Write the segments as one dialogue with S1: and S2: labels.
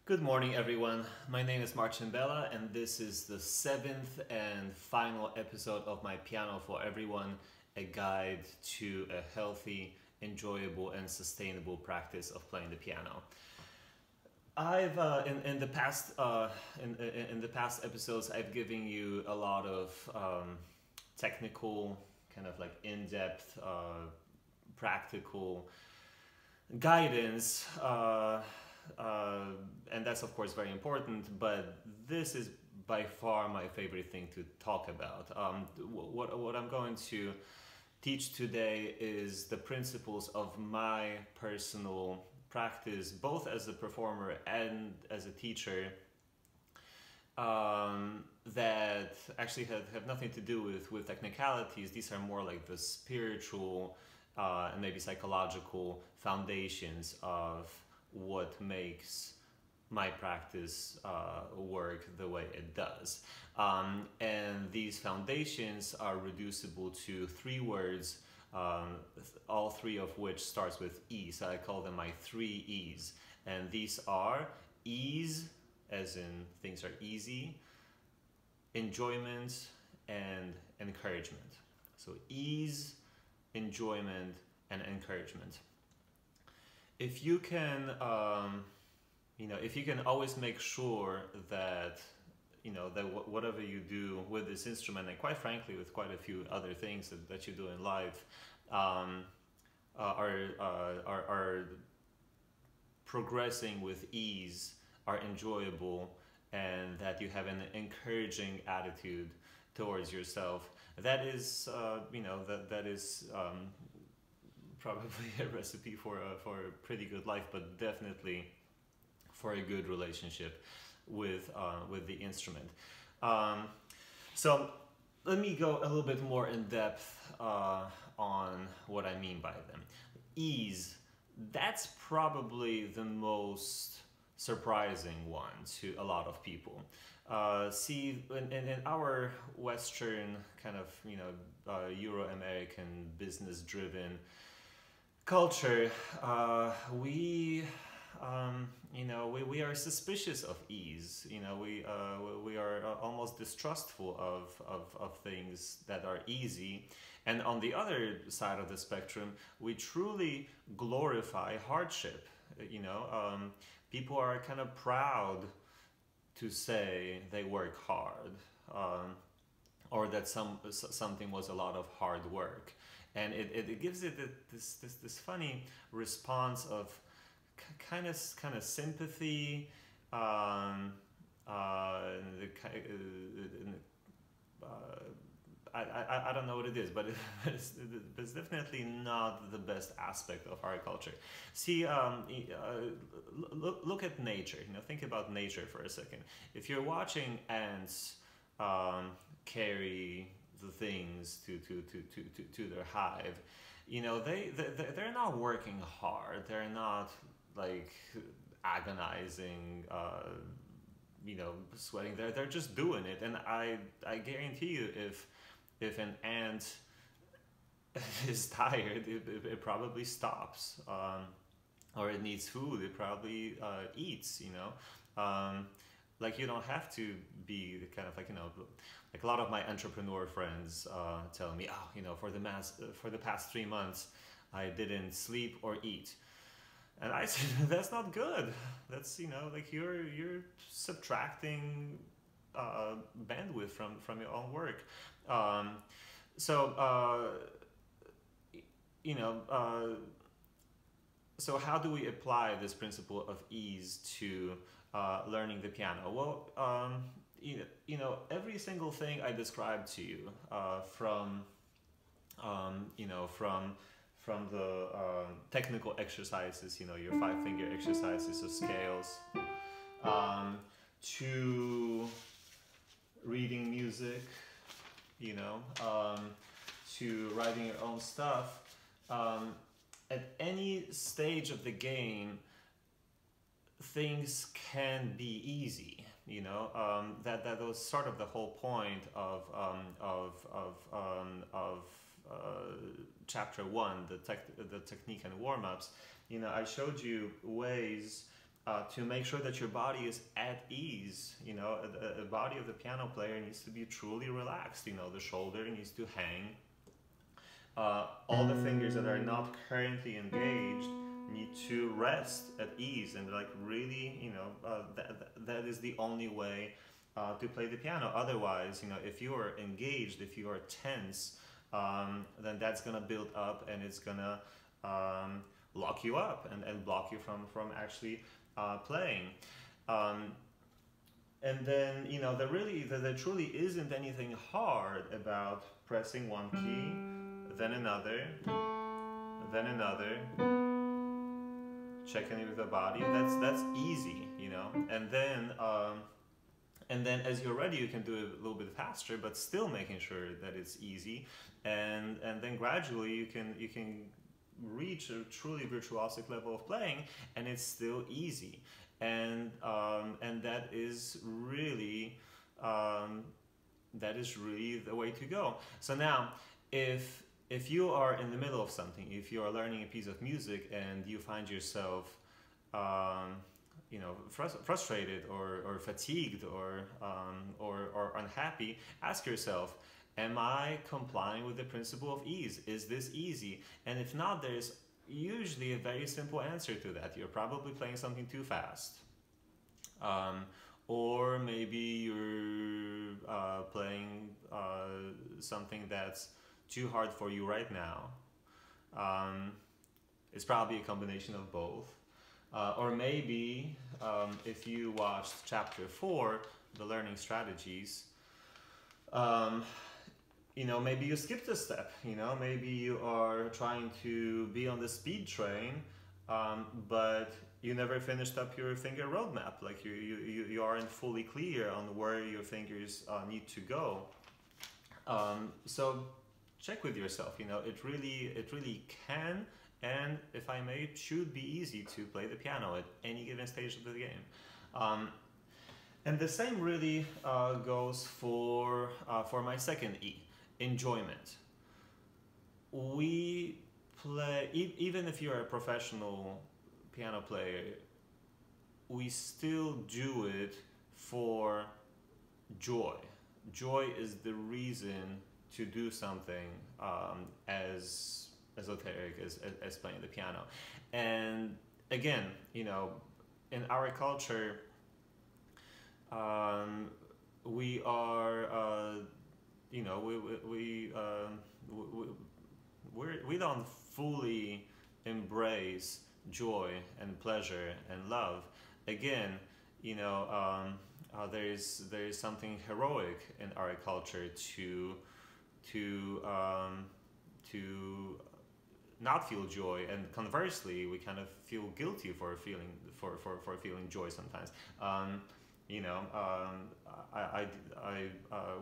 S1: Good morning, everyone. My name is Marcin Bela, and this is the seventh and final episode of my Piano for Everyone, a guide to a healthy, enjoyable, and sustainable practice of playing the piano. I've in the past in the past episodes, I've given you a lot of technical, kind of like in-depth, practical guidance. And that's of course very important, but this is by far my favorite thing to talk about. What I'm going to teach today is the principles of my personal practice, both as a performer and as a teacher, that actually have nothing to do with technicalities. These are more like the spiritual and maybe psychological foundations of what makes my practice work the way it does. And these foundations are reducible to three words, all three of which starts with E. So I call them my three E's. And these are ease, as in things are easy, enjoyment, and encouragement. So ease, enjoyment, and encouragement. If you can, if you can always make sure that, that whatever you do with this instrument, and quite frankly with quite a few other things that you do in life, are progressing with ease, are enjoyable, and that you have an encouraging attitude towards yourself, that is, that is probably a recipe for a pretty good life, but definitely for a good relationship with the instrument. So let me go a little bit more in depth on what I mean by them. Ease, that's probably the most surprising one to a lot of people. See, in our Western kind of, Euro-American business-driven culture, we are suspicious of ease. We are almost distrustful of things that are easy. And on the other side of the spectrum, we truly glorify hardship. People are kind of proud to say they work hard, or that something was a lot of hard work. And it gives it this funny response of kind of sympathy, I don't know what it is, but it's definitely not the best aspect of our culture. See, look at nature. Think about nature for a second. If you're watching ants carry the things to their hive, they're not working hard. They're not like agonizing, sweating. They're just doing it. And I guarantee you, if an ant is tired, it probably stops, or it needs food, it probably eats. Like, you don't have to be kind of like, like a lot of my entrepreneur friends tell me, for the past 3 months, I didn't sleep or eat. And I said, that's not good. That's, like you're subtracting bandwidth from your own work. So how do we apply this principle of ease to learning the piano? Well, every single thing I described to you, from the technical exercises, your 5-finger exercises of scales, to reading music, to writing your own stuff. At any stage of the game, things can be easy. That was sort of the whole point of chapter 1, the technique and warm-ups. I showed you ways to make sure that your body is at ease. You know, a body of the piano player needs to be truly relaxed. You know, the shoulder needs to hang. All the fingers that are not currently engaged need to rest at ease, and like really, you know, that is the only way to play the piano. Otherwise, you know, if you are engaged, if you are tense, then that's gonna build up, and it's gonna lock you up and block you from actually playing. And then, you know, there truly isn't anything hard about pressing one key, then another, checking it with the body. That's easy, you know. And then as you're ready, you can do it a little bit faster, but still making sure that it's easy. And then gradually you can reach a truly virtuosic level of playing, and it's still easy. And that is really the way to go. So now, if you are in the middle of something, if you are learning a piece of music and you find yourself you know, frustrated or fatigued or unhappy, ask yourself, am I complying with the principle of ease? Is this easy? And if not, there's usually a very simple answer to that. You're probably playing something too fast. Or maybe you're playing something that's too hard for you right now. It's probably a combination of both. Or maybe if you watched chapter 4, the learning strategies, you know, maybe you skipped a step. You know, maybe you are trying to be on the speed train, but you never finished up your finger roadmap. Like you aren't fully clear on where your fingers need to go. So check with yourself. You know, it really can, and if I may, it should be easy to play the piano at any given stage of the game. And the same really goes for my second E, enjoyment. We play, even if you're a professional piano player, we still do it for joy. Joy is the reason to do something as esoteric as playing the piano. And again, you know, in our culture, we are, you know, we don't fully embrace joy and pleasure and love. Again, you know, there is something heroic in our culture to not feel joy, and conversely, we kind of feel guilty for feeling joy sometimes. You know, I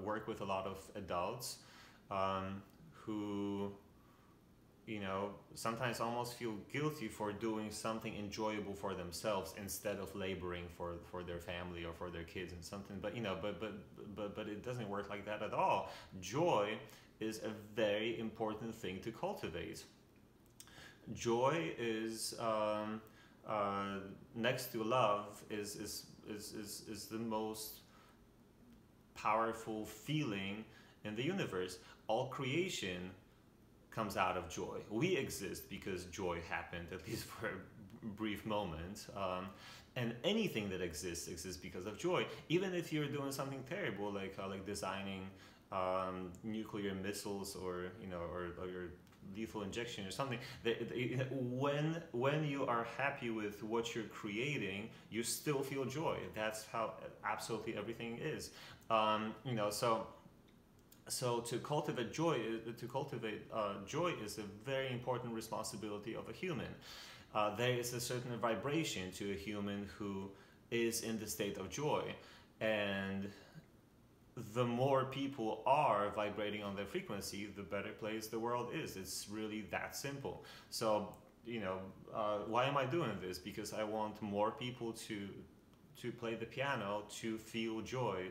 S1: work with a lot of adults who, you know, sometimes almost feel guilty for doing something enjoyable for themselves instead of laboring for their family or for their kids and something. But you know, but it doesn't work like that at all. Joy is a very important thing to cultivate. Joy is next to love is the most powerful feeling in the universe. All creation comes out of joy. We exist because joy happened, at least for a brief moment. And anything that exists because of joy. Even if you're doing something terrible, like designing nuclear missiles, or you know, or your lethal injection or something, when you are happy with what you're creating, you still feel joy. That's how absolutely everything is. You know, so to cultivate joy is a very important responsibility of a human. There is a certain vibration to a human who is in the state of joy, and the more people are vibrating on their frequency, the better place the world is. It's really that simple. So, you know, why am I doing this? Because I want more people to play the piano, to feel joy.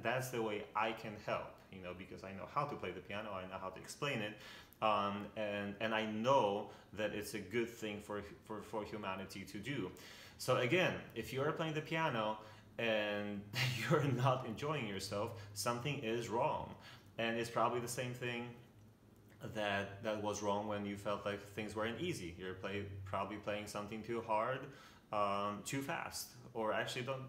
S1: That's the way I can help, you know, because I know how to play the piano, I know how to explain it, and I know that it's a good thing for humanity to do. So again, if you are playing the piano and you're not enjoying yourself, something is wrong. And it's probably the same thing that was wrong when you felt like things weren't easy. You're probably playing something too hard, too fast, or actually don't,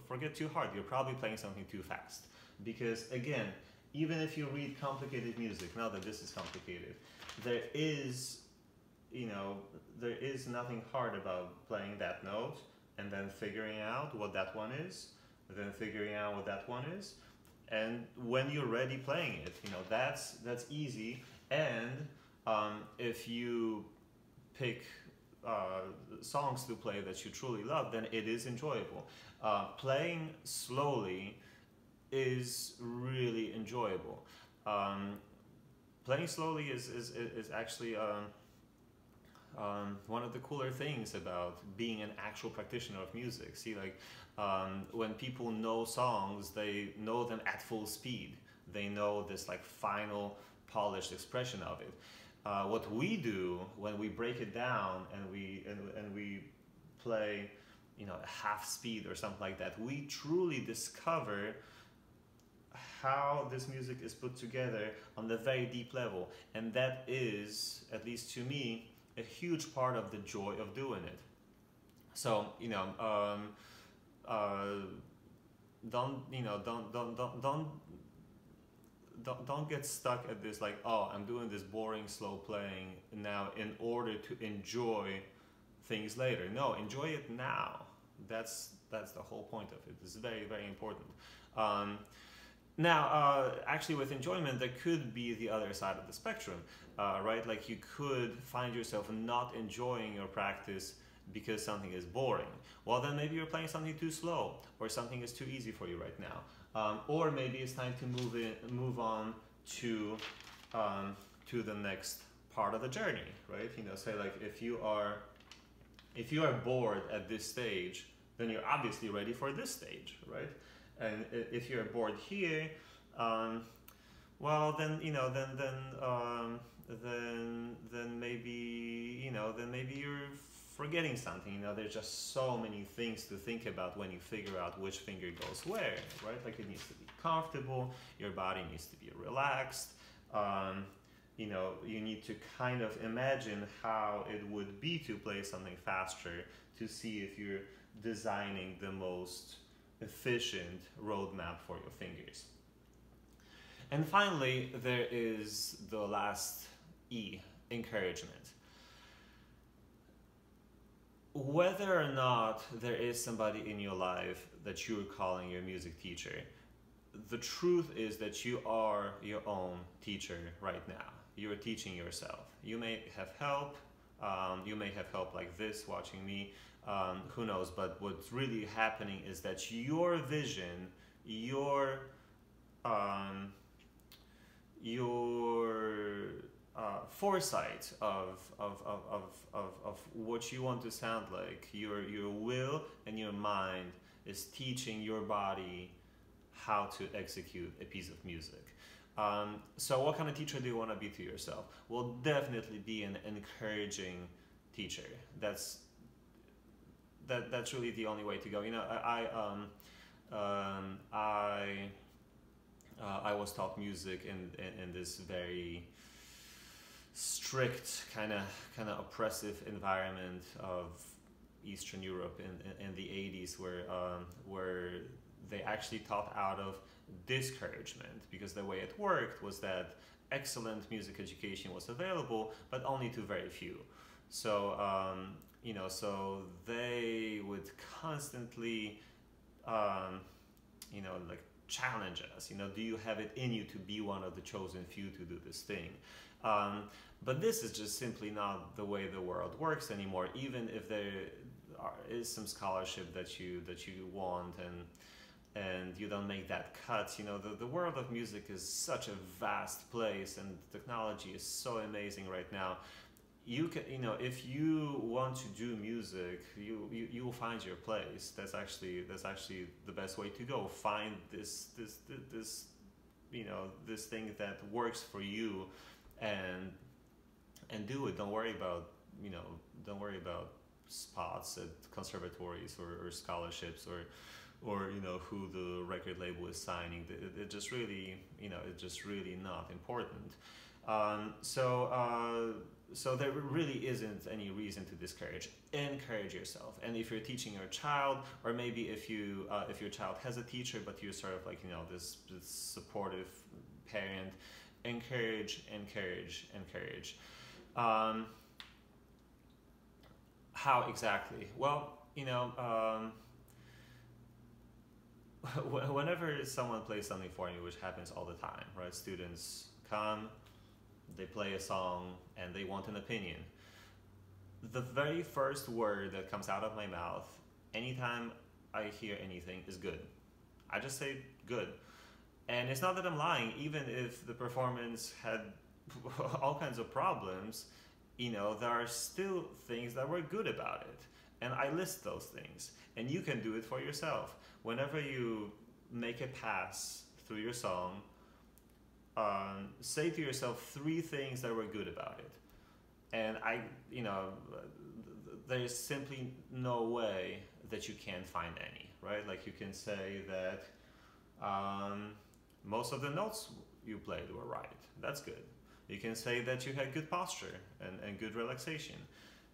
S1: forget too hard. You're probably playing something too fast. Because again, even if you read complicated music, now that this is complicated, there is nothing hard about playing that note and then figuring out what that one is, then figuring out what that one is, and when you're ready playing it, that's easy. And if you pick songs to play that you truly love, then it is enjoyable. Playing slowly is really enjoyable. Playing slowly is actually one of the cooler things about being an actual practitioner of music. See, like when people know songs, they know them at full speed. They know this like final polished expression of it. What we do when we break it down and we play, a half speed or something like that, we truly discover how this music is put together on the very deep level, and that is, at least to me, a huge part of the joy of doing it. So don't get stuck at this like, oh, I'm doing this boring slow playing now in order to enjoy things later. No, enjoy it now. That's the whole point of it. It's very, very important. Now, actually, with enjoyment, there could be the other side of the spectrum, right? Like you could find yourself not enjoying your practice because something is boring. Well, then maybe you're playing something too slow, or something is too easy for you right now, or maybe it's time to move on to the next part of the journey, right? Say like if you are bored at this stage, then you're obviously ready for this stage, right? And if you're bored here, well, then then maybe you're forgetting something. There's just so many things to think about when you figure out which finger goes where, right? Like it needs to be comfortable, your body needs to be relaxed. You need to kind of imagine how it would be to play something faster to see if you're designing the most efficient roadmap for your fingers. And finally, there is the last E, encouragement. Whether or not there is somebody in your life that you're calling your music teacher, the truth is that you are your own teacher right now. You're teaching yourself. You may have help. You may have help like this, watching me. Who knows? But what's really happening is that your vision, your foresight of what you want to sound like, your will and your mind is teaching your body how to execute a piece of music. So what kind of teacher do you want to be to yourself? Well, definitely be an encouraging teacher. That's really the only way to go. I was taught music in this very strict kind of oppressive environment of Eastern Europe in the 80s, where they actually taught out of discouragement, because the way it worked was that excellent music education was available, but only to very few. So so they would constantly like challenge us. Do you have it in you to be one of the chosen few to do this thing? But this is just simply not the way the world works anymore. Even if there is some scholarship that you want and you don't make that cut, the world of music is such a vast place, and technology is so amazing right now. You can, if you want to do music, you will find your place. That's actually the best way to go. Find this thing that works for you, and do it. Don't worry about, you know, don't worry about spots at conservatories or scholarships or you know who the record label is signing. It just really, you know, it's just really not important. So there really isn't any reason to discourage. Encourage yourself. And if you're teaching your child, or maybe if your child has a teacher, but you're sort of like, you know, this supportive parent, encourage, encourage, encourage. How exactly? Well, you know, whenever someone plays something for you, which happens all the time, right? Students come, they play a song, and they want an opinion. The very first word that comes out of my mouth, anytime I hear anything, is good. I just say good. And it's not that I'm lying, even if the performance had all kinds of problems, you know, there are still things that were good about it. And I list those things. And you can do it for yourself. Whenever you make a pass through your song, say to yourself 3 things that were good about it. And you know, there's simply no way that you can't find any, right? Like you can say that most of the notes you played were right. That's good. You can say that you had good posture and good relaxation.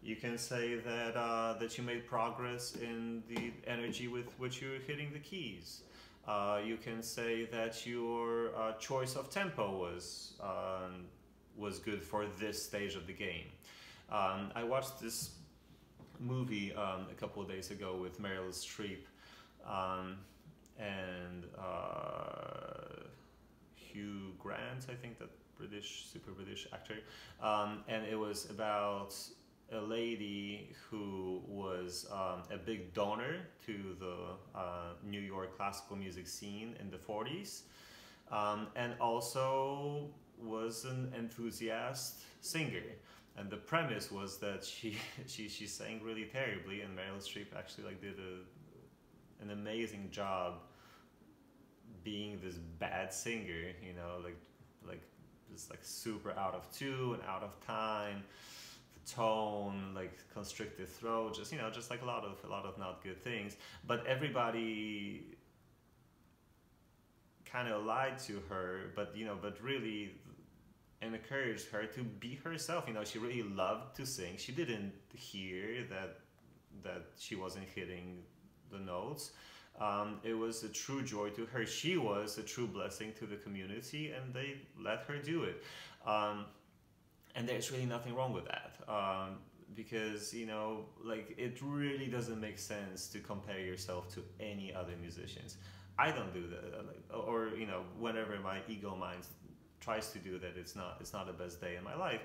S1: You can say that that you made progress in the energy with which you're hitting the keys. You can say that your choice of tempo was good for this stage of the game. I watched this movie a couple of days ago with Meryl Streep and Hugh Grant, I think, that super British actor, and it was about a lady who was a big donor to the New York classical music scene in the 40s, and also was an enthusiast singer. And the premise was that she sang really terribly, and Meryl Streep actually like did an amazing job being this bad singer, you know, like just like super out of tune, out of time, the tone, like constricted throat, just, you know, just like a lot of not good things. But everybody kind of lied to her, but you know, but really encouraged her to be herself. You know, she really loved to sing. She didn't hear that she wasn't hitting the notes. It was a true joy to her. She was a true blessing to the community, and they let her do it. And there's really nothing wrong with that, because, you know, like, it really doesn't make sense to compare yourself to any other musicians. I don't do that, or you know, whenever my ego mind tries to do that, it's not the best day in my life,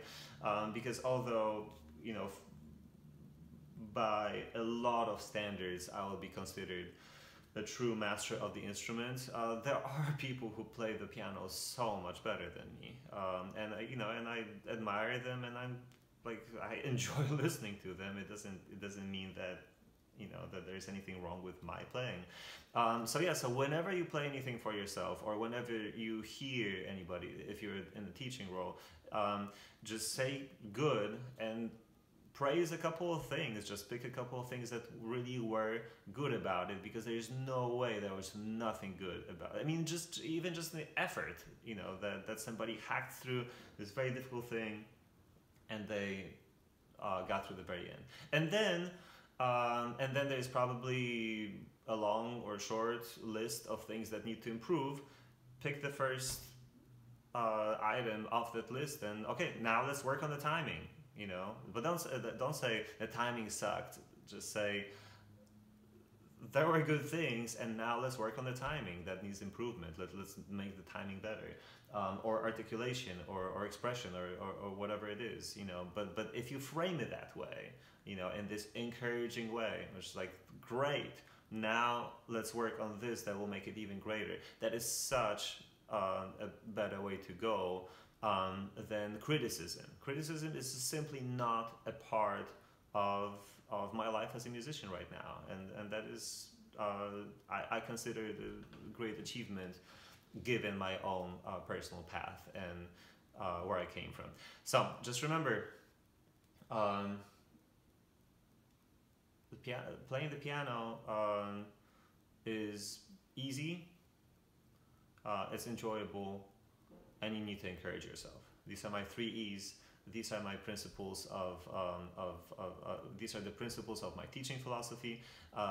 S1: because although, you know, by a lot of standards I will be considered a true master of the instrument, there are people who play the piano so much better than me, and you know, and I admire them, and I'm like, I enjoy listening to them. It doesn't mean that, you know, that there's anything wrong with my playing. So yeah, so whenever you play anything for yourself, or whenever you hear anybody, if you're in the teaching role, just say good and praise a couple of things. Just pick a couple of things that really were good about it, because there's no way there was nothing good about it. I mean, even just the effort, you know, that somebody hacked through this very difficult thing, and they got through the very end. And then there's probably a long or short list of things that need to improve. Pick the first item off that list, and okay, now let's work on the timing. You know, but don't say the timing sucked. Just say there were good things, and now let's work on the timing that needs improvement. Let's make the timing better, or articulation, or expression, or whatever it is. You know, but if you frame it that way, you know, in this encouraging way, which is like, great, now let's work on this that will make it even greater. That is such a better way to go than criticism. Criticism is simply not a part of my life as a musician right now, and that is I consider it a great achievement given my own personal path, and where I came from. So just remember, um, playing the piano is easy, it's enjoyable, and you need to encourage yourself. These are my 3 E's. These are my principles these are the principles of my teaching philosophy.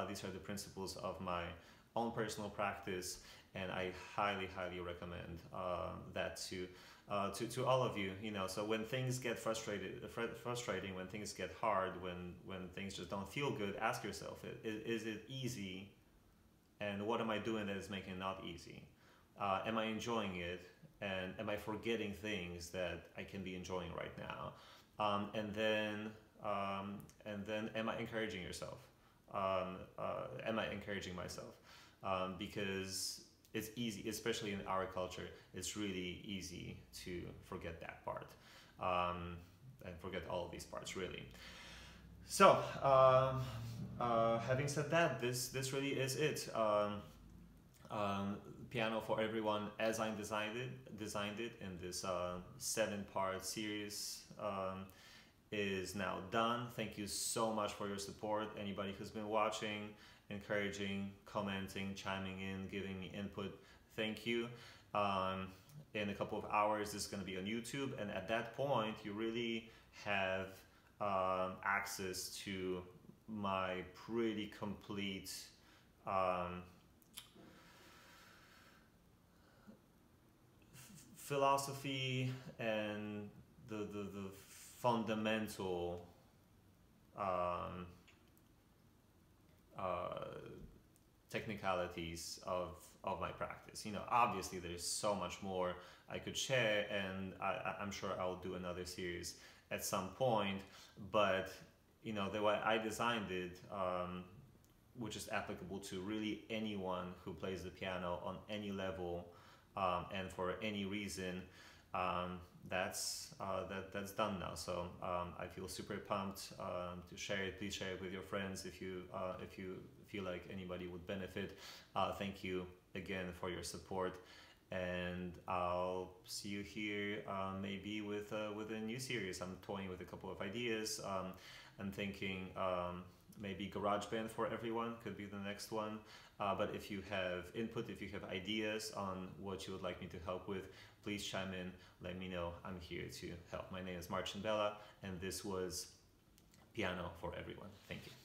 S1: These are the principles of my own personal practice, and I highly, highly recommend that to all of you. You know, so when things get frustrating, when things get hard, when things just don't feel good, ask yourself: is it easy? And what am I doing that is making it not easy? Am I enjoying it? And am I forgetting things that I can be enjoying right now? And then am I encouraging yourself? Am I encouraging myself? Because it's easy, especially in our culture, it's really easy to forget that part, and forget all of these parts, really. So, having said that, this really is it. Piano for Everyone, as I designed it in this 7-part series, is now done. Thank you so much for your support. Anybody who's been watching, encouraging, commenting, chiming in, giving me input, thank you. In a couple of hours, this is going to be on YouTube, and at that point, you really have access to my pretty complete philosophy and the fundamental technicalities of my practice. You know, obviously there's so much more I could share, and I'm sure I'll do another series at some point, but you know, the way I designed it, which is applicable to really anyone who plays the piano on any level, and for any reason, that's done now. So I feel super pumped to share it. Please share it with your friends if you feel like anybody would benefit. Thank you again for your support, and I'll see you here maybe with a new series. I'm toying with a couple of ideas. I'm thinking maybe GarageBand for Everyone could be the next one. But if you have input, if you have ideas on what you would like me to help with, please chime in, let me know. I'm here to help. My name is Marcin Bela, and this was Piano for Everyone. Thank you.